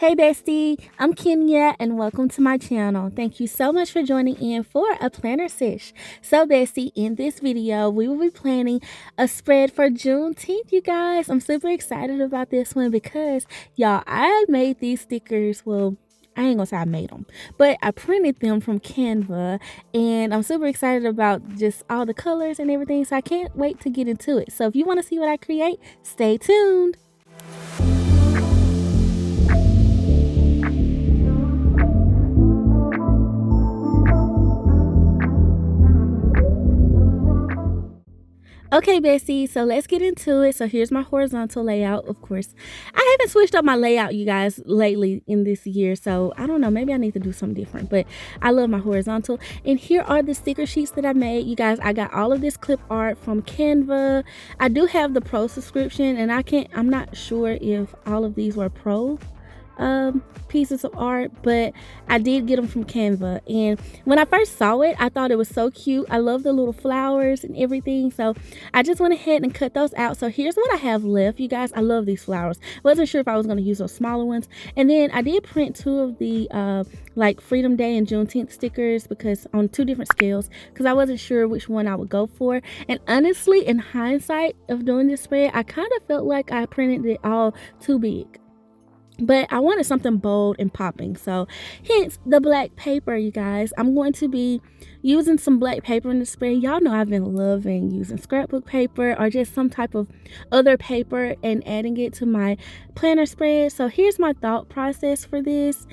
Hey bestie, I'm Kenya and welcome to my channel. Thank you so much for joining in for a planner sesh. So bestie, in this video, we will be planning a spread for Juneteenth, you guys. I'm super excited about this one because y'all, I made these stickers. Well, I ain't gonna say I made them, but I printed them from Canva and I'm super excited about just all the colors and everything. So I can't wait to get into it. So if you want to see what I create, stay tuned. Okay, Bessie, so let's get into it. So here's my horizontal layout. Of course, I haven't switched up my layout, you guys, lately in this year. So I don't know, maybe I need to do something different, but I love my horizontal. And here are the sticker sheets that I made. You guys, I got all of this clip art from Canva. I do have the pro subscription and I'm not sure if all of these were pro pieces of art, but I did get them from Canva. And when I first saw it, I thought it was so cute. I love the little flowers and everything, so I just went ahead and cut those out. So here's what I have left, you guys. I love these flowers. Wasn't sure if I was going to use those smaller ones. And then I did print two of the like Freedom Day and Juneteenth stickers because on two different scales, because I wasn't sure which one I would go for. And honestly, in hindsight of doing this spread, I kind of felt like I printed it all too big, but I wanted something bold and popping, so hence the black paper, you guys. I'm going to be using some black paper in the spread. Y'all know I've been loving using scrapbook paper or just some type of other paper and adding it to my planner spread. So here's my thought process for this.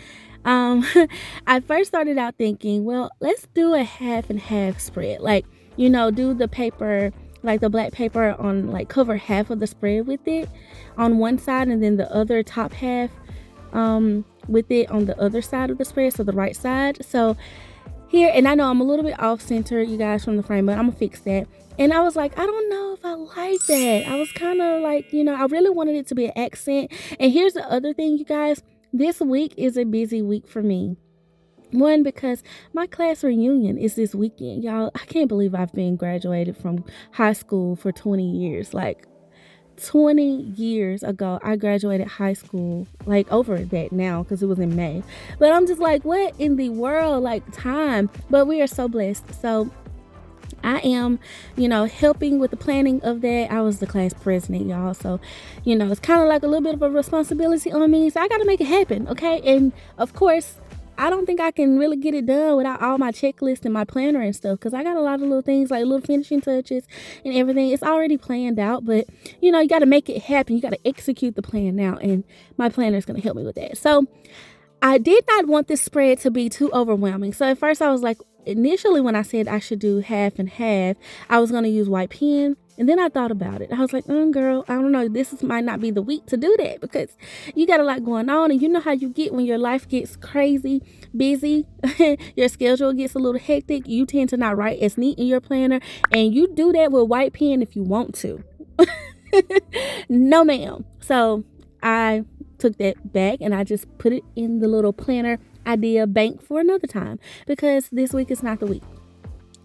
I first started out thinking, well, let's do a half and half spread, like, you know, do the paper, like the black paper on, like, cover half of the spread with it on one side and then the other top half with it on the other side of the spread, so the right side. So here, and I know I'm a little bit off center, you guys, from the frame, but I'm gonna fix that. And I was like, I don't know if I like that. I was kind of like, you know, I really wanted it to be an accent. And here's the other thing, you guys. This week is a busy week for me. One, because my class reunion is this weekend, y'all. I can't believe I've been graduated from high school for 20 years. Like 20 years ago, I graduated high school, like over that now because it was in May. But I'm just like, what in the world, like time? But we are so blessed. So I am, you know, helping with the planning of that. I was the class president, y'all. So, you know, it's kind of like a little bit of a responsibility on me. So I got to make it happen. Okay. And of course, I don't think I can really get it done without all my checklist and my planner and stuff, because I got a lot of little things, like little finishing touches and everything. It's already planned out, but you know, you got to make it happen. You got to execute the plan now, and my planner is going to help me with that. So I did not want this spread to be too overwhelming. So at first I was like, initially when I said I should do half and half, I was going to use white pen. And then I thought about it. I was like, girl, I don't know. Might not be the week to do that, because you got a lot going on. And you know how you get when your life gets crazy, busy, your schedule gets a little hectic. You tend to not write as neat in your planner. And you do that with white pen if you want to. No, ma'am. So I took that back and I just put it in the little planner idea bank for another time, because this week is not the week.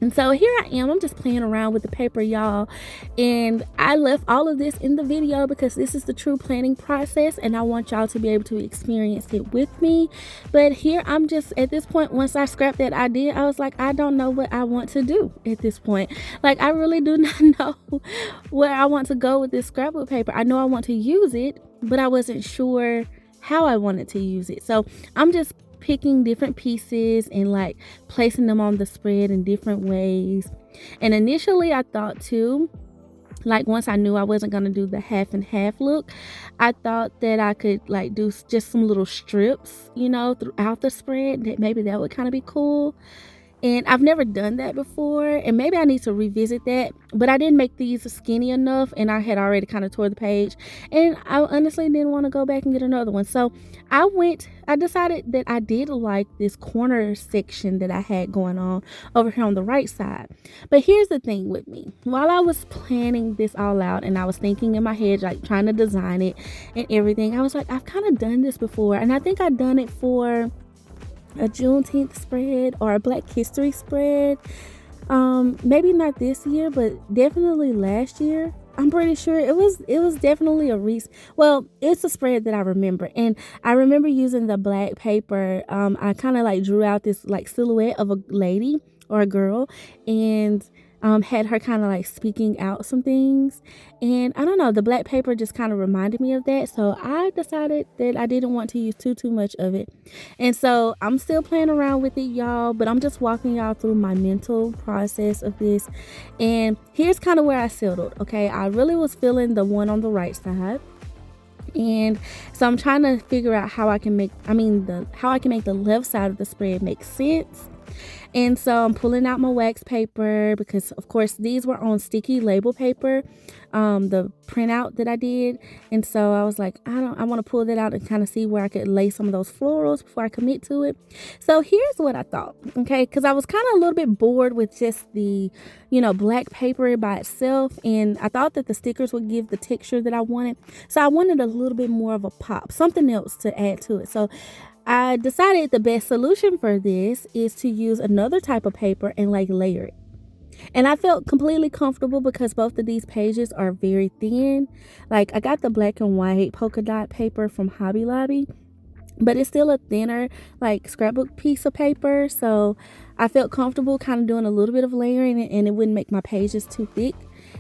And so here I am, I'm just playing around with the paper, y'all. And I left all of this in the video because this is the true planning process and I want y'all to be able to experience it with me. But here I'm just, at this point, once I scrapped that idea, I was like, I don't know what I want to do at this point. Like, I really do not know where I want to go with this scrapbook paper. I know I want to use it, but I wasn't sure how I wanted to use it. So I'm just picking different pieces and like placing them on the spread in different ways. And initially I thought too, like once I knew I wasn't going to do the half and half look, I thought that I could like do just some little strips, you know, throughout the spread, that maybe that would kind of be cool. And I've never done that before, and maybe I need to revisit that, but I didn't make these skinny enough and I had already kind of tore the page, and I honestly didn't want to go back and get another one. So I decided that I did like this corner section that I had going on over here on the right side. But here's the thing with me. While I was planning this all out and I was thinking in my head, like trying to design it and everything, I was like, I've kind of done this before, and I think I've done it for a Juneteenth spread or a Black History spread. Maybe not this year, but definitely last year. I'm pretty sure it was definitely a well, it's a spread that I remember. And I remember using the black paper. I kind of like drew out this like silhouette of a lady or a girl, and had her kind of like speaking out some things. And I don't know, the black paper just kind of reminded me of that. So I decided that I didn't want to use too much of it. And so I'm still playing around with it, y'all, but I'm just walking y'all through my mental process of this. And here's kind of where I settled. Okay, I really was feeling the one on the right side. And so I'm trying to figure out how I can make the left side of the spread make sense. And so I'm pulling out my wax paper because, of course, these were on sticky label paper, the printout that I did. And so I was like, I want to pull that out and kind of see where I could lay some of those florals before I commit to it. So here's what I thought, okay, because I was kind of a little bit bored with just the, black paper by itself. And I thought that the stickers would give the texture that I wanted. So I wanted a little bit more of a pop, something else to add to it. So I decided the best solution for this is to use another type of paper and like layer it. And I felt completely comfortable because both of these pages are very thin. Like I got the black and white polka dot paper from Hobby Lobby, but it's still a thinner like scrapbook piece of paper. So I felt comfortable kind of doing a little bit of layering and it wouldn't make my pages too thick.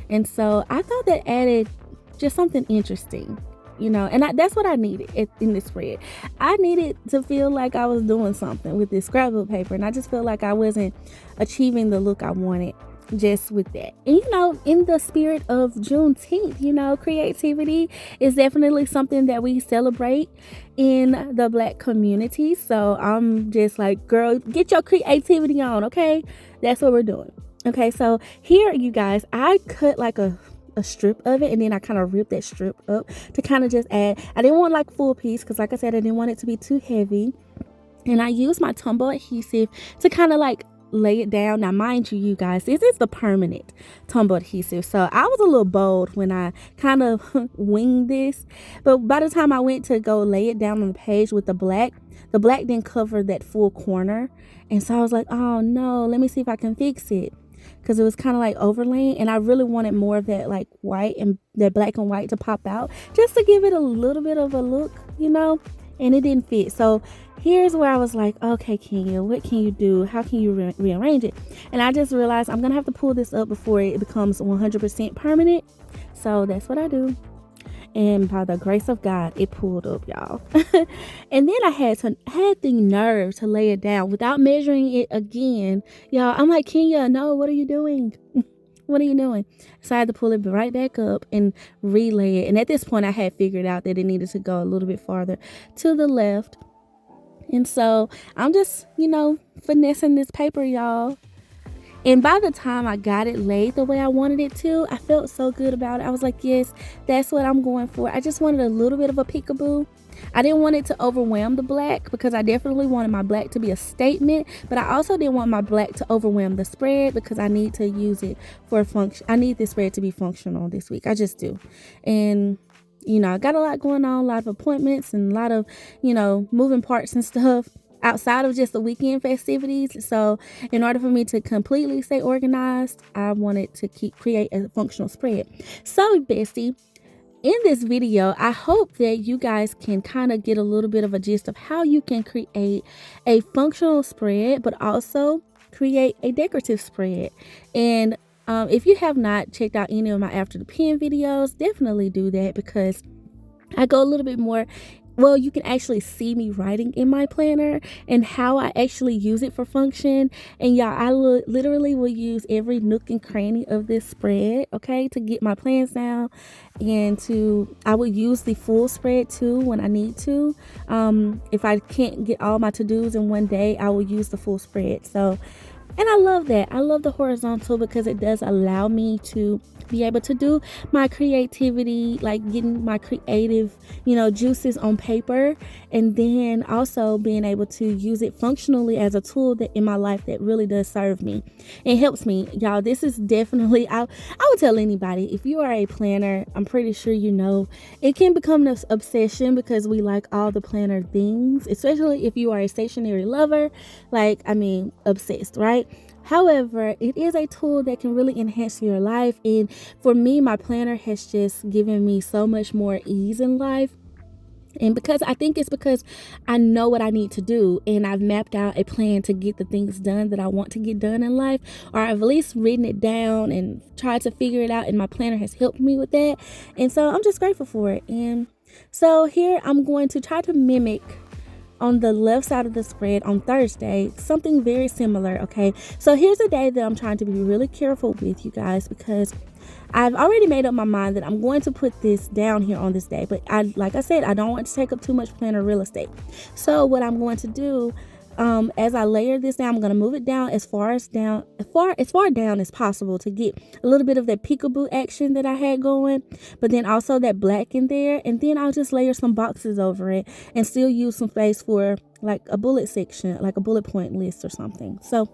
And so I thought that added just something interesting. And that's what I needed in this spread. I needed to feel like I was doing something with this scrapbook paper, and I just felt like I wasn't achieving the look I wanted just with that. And in the spirit of Juneteenth, creativity is definitely something that we celebrate in the Black community. So I'm just like, girl, get your creativity on, okay? That's what we're doing. Okay, so here, you guys, I cut like a strip of it, and then I kind of ripped that strip up to kind of just add. I didn't want like full piece because, like I said, I didn't want it to be too heavy. And I used my Tumble adhesive to kind of like lay it down. Now, mind you, you guys, this is the permanent Tumble adhesive, so I was a little bold when I kind of winged this. But by the time I went to go lay it down on the page with the black didn't cover that full corner, and so I was like, oh no, let me see if I can fix it. Because it was kind of like overlaying, and I really wanted more of that like white and that black and white to pop out just to give it a little bit of a look, and it didn't fit. So here's where I was like, okay, Kenya, what can you do? How can you rearrange it? And I just realized I'm gonna have to pull this up before it becomes 100% permanent. So that's what I do. And by the grace of God, it pulled up, y'all. And then I had the nerve to lay it down without measuring it again. Y'all, I'm like, Kenya, no, what are you doing? What are you doing? So I had to pull it right back up and relay it. And at this point, I had figured out that it needed to go a little bit farther to the left. And so I'm just, finessing this paper, y'all. And by the time I got it laid the way I wanted it to, I felt so good about it. I was like, yes, that's what I'm going for. I just wanted a little bit of a peekaboo. I didn't want it to overwhelm the black because I definitely wanted my black to be a statement, but I also didn't want my black to overwhelm the spread because I need to use it for a function. I need this spread to be functional this week. I just do. And I got a lot going on, a lot of appointments and a lot of, moving parts and stuff outside of just the weekend festivities. So in order for me to completely stay organized, I wanted to create a functional spread. So bestie, in this video, I hope that you guys can kind of get a little bit of a gist of how you can create a functional spread, but also create a decorative spread. And if you have not checked out any of my After the Pen videos, definitely do that because I go a little bit more. Well, you can actually see me writing in my planner and how I actually use it for function. And y'all, I literally will use every nook and cranny of this spread, okay, to get my plans down. And I will use the full spread too when I need to. If I can't get all my to-dos in one day, I will use the full spread. So, and I love that. I love the horizontal because it does allow me to be able to do my creativity, like getting my creative, juices on paper, and then also being able to use it functionally as a tool that in my life that really does serve me. It helps me, y'all. This is definitely, I would tell anybody, if you are a planner, I'm pretty sure it can become an obsession because we like all the planner things, especially if you are a stationery lover, obsessed, right? right? However, it is a tool that can really enhance your life. And for me, my planner has just given me so much more ease in life. And because I think it's because I know what I need to do and I've mapped out a plan to get the things done that I want to get done in life, or I've at least written it down and tried to figure it out, and my planner has helped me with that. And so I'm just grateful for it. And so here I'm going to try to mimic on the left side of the spread on Thursday, something very similar. Okay, so here's a day that I'm trying to be really careful with, you guys, because I've already made up my mind that I'm going to put this down here on this day, but like I said, I don't want to take up too much planner real estate. So what I'm going to do, as I layer this down, I'm going to move it down as far down as possible to get a little bit of that peekaboo action that I had going, but then also that black in there. And then I'll just layer some boxes over it and still use some space for like a bullet section, like a bullet point list or something. So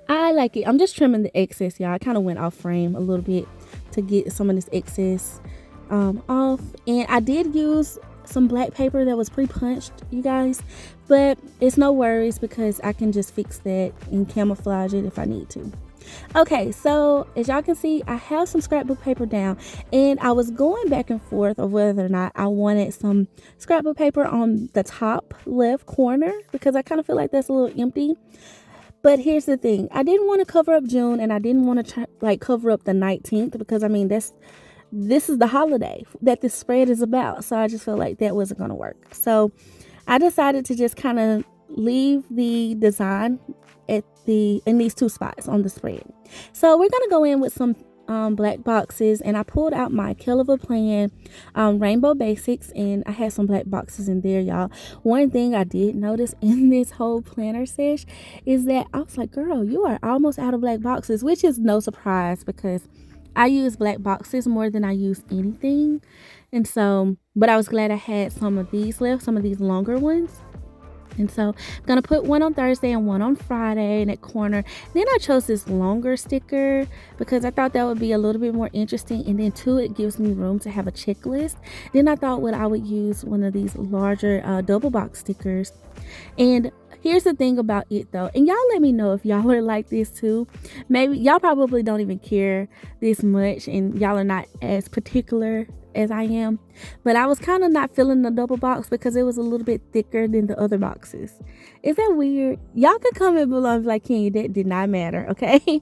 I like it. I'm just trimming the excess, y'all. I kind of went off frame a little bit to get some of this excess off. And I did use some black paper that was pre-punched, you guys, but it's no worries because I can just fix that and camouflage it if I need to. Okay, so as y'all can see, I have some scrapbook paper down, and I was going back and forth of whether or not I wanted some scrapbook paper on the top left corner because I kind of feel like that's a little empty. But here's the thing, I didn't want to cover up June, and I didn't want to cover up the 19th because I mean this is the holiday that this spread is about. So I just felt like that wasn't going to work. So I decided to just kind of leave the design in these two spots on the spread. So we're going to go in with some black boxes, and I pulled out my KELL of a plan rainbow basics, and I had some black boxes in there, y'all. One thing I did notice in this whole planner sesh is that I was like, girl, you are almost out of black boxes, which is no surprise because I use black boxes more than I use anything. And so, but I was glad I had some of these left, some of these longer ones. And so I'm going to put one on Thursday and one on Friday in that corner. Then I chose this longer sticker because I thought that would be a little bit more interesting. And then two, it gives me room to have a checklist. Then I thought I would use one of these larger double box stickers. And here's the thing about it though, and y'all let me know if y'all are like this too. Maybe y'all probably don't even care this much and y'all are not as particular as I am, but I was kind of not feeling the double box because it was a little bit thicker than the other boxes. Is that weird? Y'all can comment below like, Kenya, that did not matter, okay?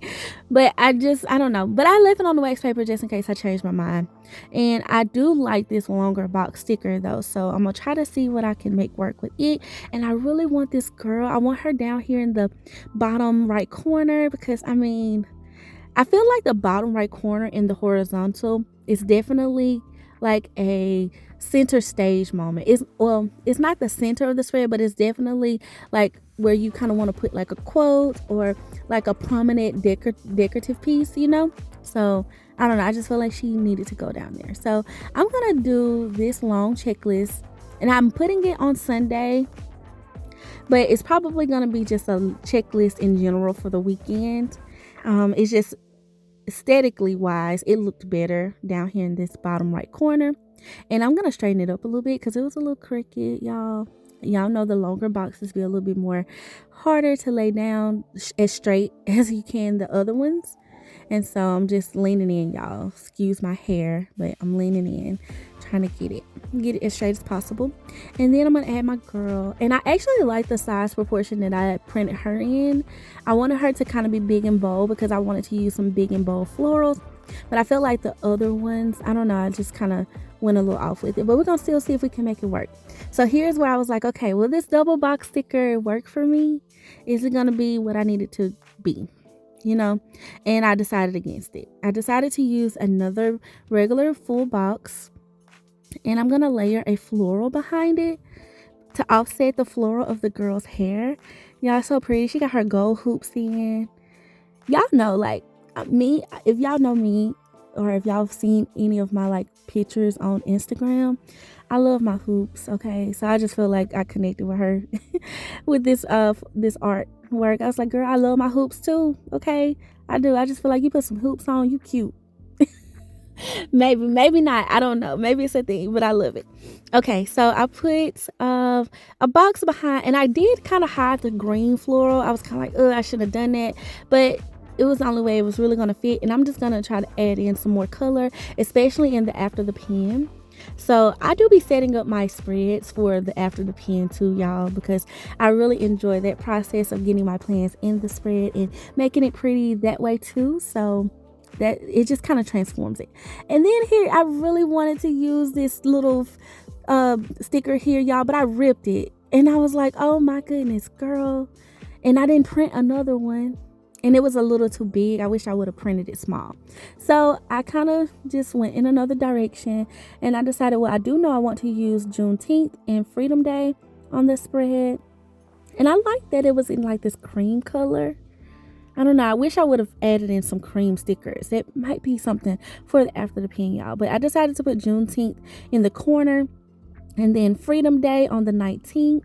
But I don't know, but I left it on the wax paper just in case I changed my mind. And I do like this longer box sticker though, so I'm gonna try to see what I can make work with it. And I really want this girl, I want her down here in the bottom right corner because I mean, I feel like the bottom right corner in the horizontal is definitely like a center stage moment. It's not the center of the spread, but it's definitely like where you kind of want to put like a quote or like a prominent decorative piece, you know? So I don't know, I just feel like she needed to go down there. So I'm gonna do this long checklist, and I'm putting it on Sunday, but it's probably gonna be just a checklist in general for the weekend. It's just aesthetically wise, it looked better down here in this bottom right corner. And I'm gonna straighten it up a little bit because it was a little crooked, y'all know the longer boxes be a little bit more harder to lay down as straight as you can the other ones. And so I'm just leaning in, y'all. Excuse my hair, but I'm leaning in, trying to get it as straight as possible. And then I'm gonna add my girl, and I actually like the size proportion that I printed her in. I wanted her to kind of be big and bold because I wanted to use some big and bold florals, but I felt like the other ones, I don't know, I just kind of went a little off with it, but we're gonna still see if we can make it work. So here's where I was like, okay, will this double box sticker work for me? Is it gonna be what I need it to be? You know, and I decided against it. I decided to use another regular full box, and I'm gonna layer a floral behind it to offset the floral of the girl's hair. Y'all, so pretty. She got her gold hoops in. Y'all know, like me, if y'all know me, or if y'all have seen any of my like pictures on Instagram, I love my hoops. Okay, so I just feel like I connected with her with this artwork. I was like, girl, I love my hoops too. Okay, I do. I just feel like you put some hoops on, you cute. Maybe not. I don't know. Maybe it's a thing, but I love it. Okay, so I put a box behind, and I did kind of hide the green floral. I was kind of like, oh, I should have done that, but it was the only way it was really gonna fit. And I'm just gonna try to add in some more color, especially in the after the pen. So I do be setting up my spreads for the after the pen too, y'all, because I really enjoy that process of getting my plans in the spread and making it pretty that way too. So that it just kind of transforms it. And then here I really wanted to use this little sticker here, y'all, but I ripped it and I was like, oh my goodness, girl. And I didn't print another one, and it was a little too big. I wish I would have printed it small. So I kind of just went in another direction, and I decided, well, I do know I want to use Juneteenth and Freedom Day on the spread, and I like that it was in like this cream color. I don't know. I wish I would have added in some cream stickers. It might be something for the after the pen, y'all. But I decided to put Juneteenth in the corner and then Freedom Day on the 19th.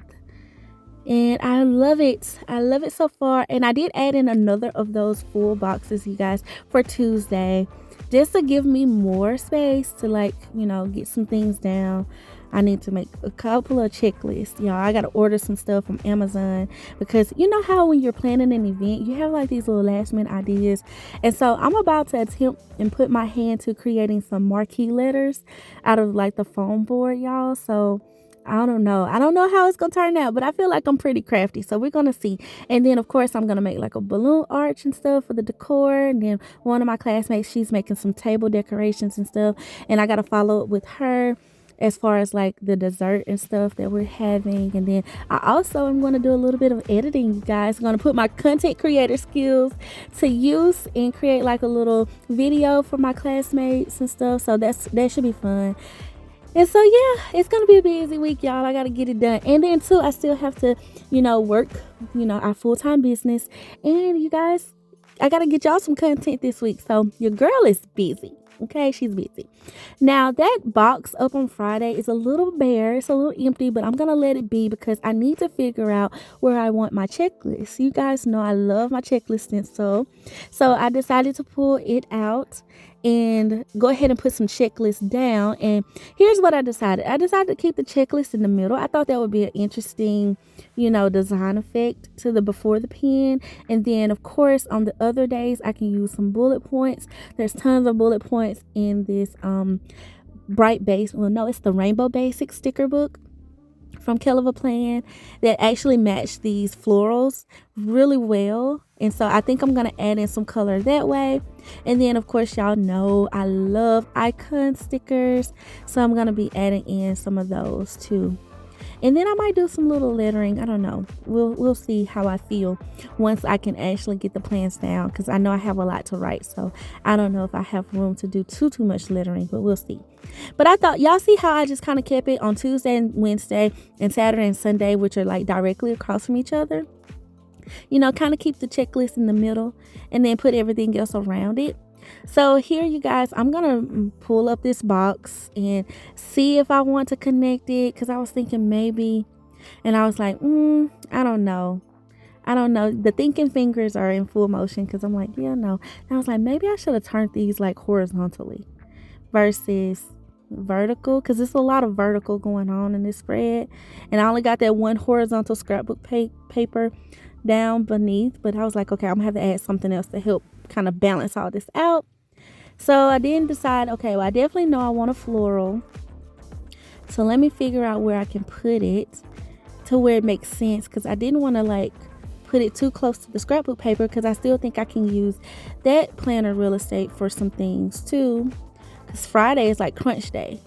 And I love it. I love it so far. And I did add in another of those full boxes, you guys, for Tuesday, just to give me more space to, like, you know, get some things down. I need to make a couple of checklists, y'all. I gotta order some stuff from Amazon, because you know how when you're planning an event, you have like these little last minute ideas. And so I'm about to attempt and put my hand to creating some marquee letters out of like the foam board, y'all. So I don't know how it's gonna turn out, but I feel like I'm pretty crafty, so we're gonna see. And then of course I'm gonna make like a balloon arch and stuff for the decor. And then one of my classmates, she's making some table decorations and stuff, and I gotta follow up with her as far as like the dessert and stuff that we're having. And then I also am going to do a little bit of editing, you guys. I'm going to put my content creator skills to use and create like a little video for my classmates and stuff. So that should be fun. And so yeah, it's gonna be a busy week, y'all. I gotta get it done. And then too, I still have to, work, our full-time business. And you guys, I gotta get y'all some content this week. So your girl is busy. Okay, she's busy. Now that box up on Friday is a little bare, it's a little empty, but I'm gonna let it be because I need to figure out where I want my checklist. You guys know I love my checklist stencil, so I decided to pull it out and go ahead and put some checklists down. And here's what I decided to keep the checklist in the middle. I thought that would be an interesting design effect to the before the pen. And then of course on the other days I can use some bullet points. There's tons of bullet points in this bright base, well no, it's the rainbow basic sticker book from KELL plan that actually match these florals really well. And so I think I'm going to add in some color that way. And then of course y'all know I love icon stickers, so I'm going to be adding in some of those too. And then I might do some little lettering. I don't know. We'll see how I feel once I can actually get the plans down, because I know I have a lot to write. So I don't know if I have room to do too much lettering, but we'll see. But I thought, y'all see how I just kind of kept it on Tuesday and Wednesday and Saturday and Sunday, which are like directly across from each other. Kind of keep the checklist in the middle and then put everything else around it. So here, you guys, I'm gonna pull up this box and see if I want to connect it, because I was thinking maybe, and I was like, I don't know. The thinking fingers are in full motion, because I'm like, yeah, no. And I was like, maybe I should have turned these like horizontally versus vertical, because there's a lot of vertical going on in this spread, and I only got that one horizontal scrapbook paper down beneath. But I was like, okay, I'm gonna have to add something else to help kind of balance all this out. So I didn't decide, okay, well, I definitely know I want a floral, so let me figure out where I can put it to where it makes sense, because I didn't want to like put it too close to the scrapbook paper, because I still think I can use that planner real estate for some things too, because Friday is like crunch day,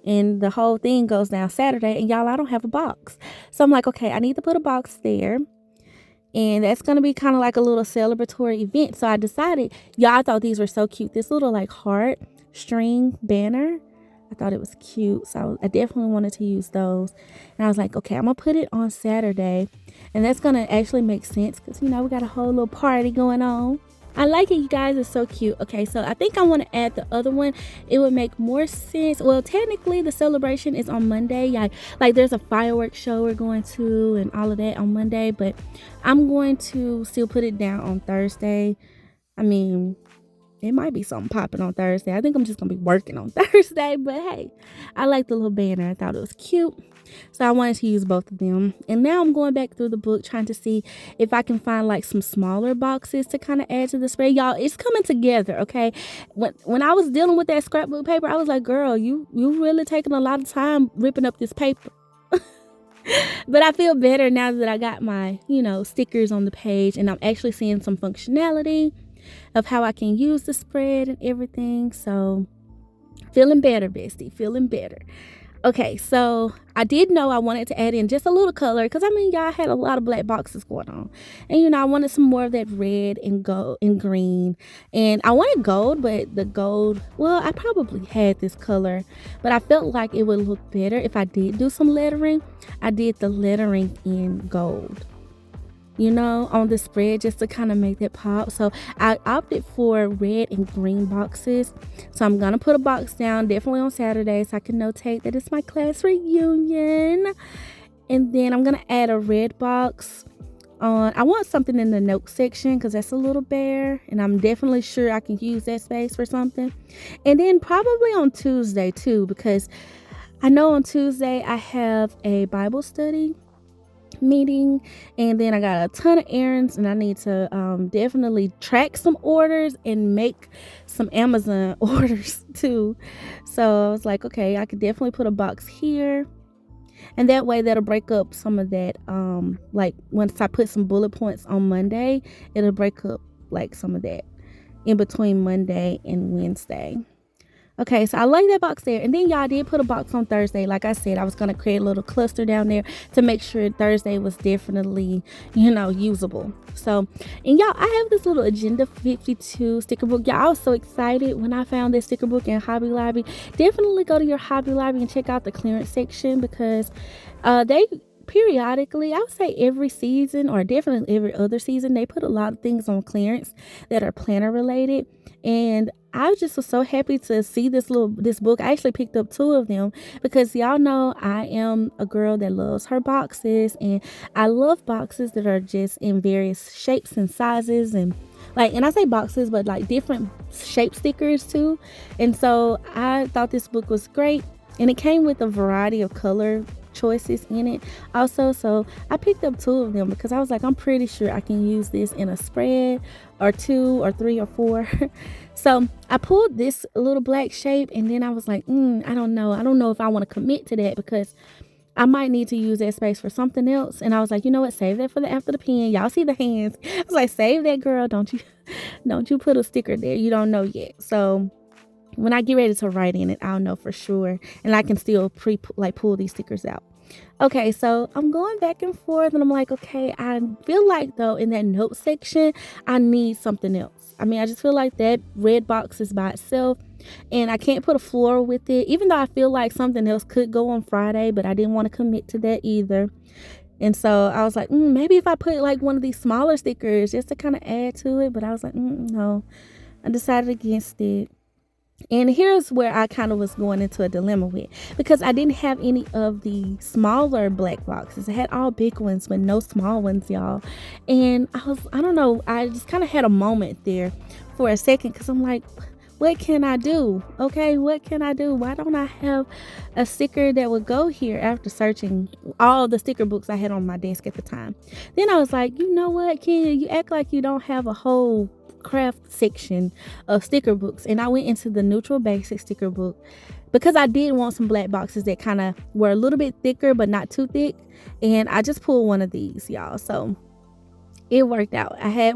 and the whole thing goes down Saturday, and y'all, I don't have a box. So I'm like, okay, I need to put a box there. And that's going to be kind of like a little celebratory event. So I decided, y'all, I thought these were so cute. This little like heart string banner, I thought it was cute. So I definitely wanted to use those. And I was like, okay, I'm going to put it on Saturday. And that's going to actually make sense, because, we got a whole little party going on. I like it, you guys. It's so cute. Okay, so I think I want to add the other one. It would make more sense. Well, technically the celebration is on Monday. Yeah, like there's a fireworks show we're going to and all of that on Monday, but I'm going to still put it down on Thursday. I mean, It might be something popping on Thursday. I think I'm just gonna be working on Thursday, but hey, I like the little banner. I thought it was cute. So I wanted to use both of them. And now I'm going back through the book trying to see if I can find like some smaller boxes to kind of add to the spread. Y'all, it's coming together, okay? When I was dealing with that scrapbook paper, I was like, girl, you really taking a lot of time ripping up this paper. But I feel better now that I got my, stickers on the page and I'm actually seeing some functionality of how I can use the spread and everything. So feeling better, bestie, feeling better. Okay, so I did know I wanted to add in just a little color because y'all had a lot of black boxes going on, and I wanted some more of that red and gold and green, and I wanted gold, but the gold, well, I probably had this color, but I felt like it would look better if I did do some lettering. I did the lettering in gold, on the spread just to kind of make that pop. So I opted for red and green boxes. So I'm going to put a box down definitely on Saturday so I can notate that it's my class reunion. And then I'm going to add a red box on. I want something in the note section because that's a little bare. And I'm definitely sure I can use that space for something. And then probably on Tuesday too, because I know on Tuesday I have a Bible study meeting, and then I got a ton of errands, and I need to definitely track some orders and make some Amazon orders too. So I was like, okay, I could definitely put a box here, and that way that'll break up some of that, like once I put some bullet points on Monday, it'll break up like some of that in between Monday and Wednesday. Okay, so I like that box there. And then y'all did put a box on Thursday. Like I said, I was going to create a little cluster down there to make sure Thursday was definitely, usable. So, and y'all, I have this little Agenda 52 sticker book. Y'all, I was so excited when I found this sticker book in Hobby Lobby. Definitely go to your Hobby Lobby and check out the clearance section because they periodically, I would say every season or definitely every other season, they put a lot of things on clearance that are planner related. And I just was so happy to see this book. I actually picked up 2 of them because y'all know I am a girl that loves her boxes, and I love boxes that are just in various shapes and sizes, and and I say boxes, but like different shape stickers too. And so I thought this book was great, and it came with a variety of color choices in it also. So I picked up 2 of them because I was like, I'm pretty sure I can use this in a spread or 2 or 3 or 4. So I pulled this little black shape, and then I was like, I don't know if I want to commit to that because I might need to use that space for something else. And I was like, you know what, save that for the after the pen. Y'all see the hands. I was like, save that, girl. Don't you put a sticker there. You don't know yet. So when I get ready to write in it, I'll know for sure, and I can still pull these stickers out. Okay, so I'm going back and forth, and I'm like, okay, I feel like though in that note section, I need something else. I just feel like that red box is by itself, and I can't put a floral with it, even though I feel like something else could go on Friday, but I didn't want to commit to that either. And so I was like, maybe if I put like one of these smaller stickers just to kind of add to it, but I was like, no, I decided against it. And here's where I kind of was going into a dilemma with, because I didn't have any of the smaller black boxes. I had all big ones, but no small ones, y'all. And I don't know, I just kind of had a moment there for a second, because I'm like, what can I do? Okay, what can I do? Why don't I have a sticker that would go here after searching all the sticker books I had on my desk at the time? Then I was like, you know what, Kenya, you act like you don't have a whole craft section of sticker books. And I went into the neutral basic sticker book because I did want some black boxes that kind of were a little bit thicker but not too thick, and I just pulled one of these, y'all. So it worked out. I had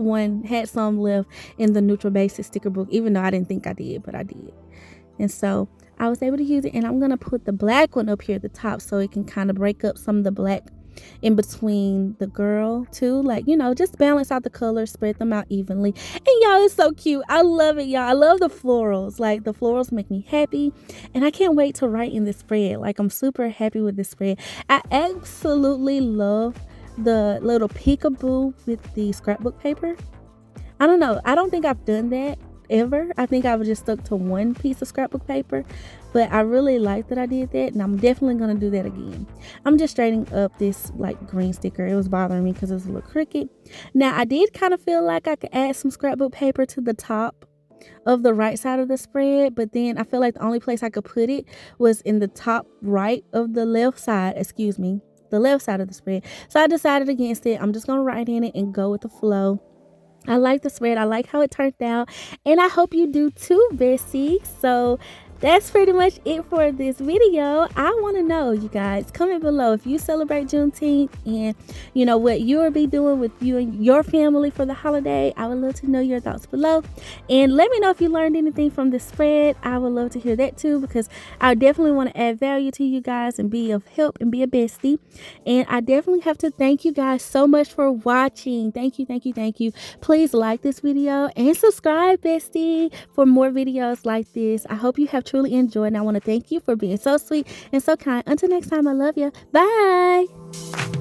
some left in the neutral basic sticker book, even though I didn't think I did, but I did. And so I was able to use it, and I'm gonna put the black one up here at the top so it can kind of break up some of the black in between the girl too, just balance out the colors, spread them out evenly. And y'all, it's so cute. I love it, y'all. I love the florals. Like, the florals make me happy, and I can't wait to write in this spread. Like, I'm super happy with this spread. I absolutely love the little peekaboo with the scrapbook paper. I don't know, I don't think I've done that ever. I think I've just stuck to one piece of scrapbook paper, but I really like that I did that, and I'm definitely going to do that again. I'm just straightening up this green sticker. It was bothering me because it was a little crooked. Now, I did kind of feel like I could add some scrapbook paper to the top, of the right side of the spread, but then I feel like the only place I could put it was in the top right of the left side, excuse me, the left side of the spread. So I decided against it. I'm just going to write in it and go with the flow. I like the spread. I like how it turned out. And I hope you do too, Bessie. So that's pretty much it for this video. I want to know, you guys, comment below if you celebrate Juneteenth and you know what you will be doing with you and your family for the holiday. I would love to know your thoughts below. And let me know if you learned anything from this spread. I would love to hear that too, because I definitely want to add value to you guys and be of help and be a bestie. And I definitely have to thank you guys so much for watching. Thank you, thank you, thank you. Please like this video and subscribe, bestie, for more videos like this. I hope you have truly enjoyed, and I want to thank you for being so sweet and so kind. Until next time, I love you. Bye.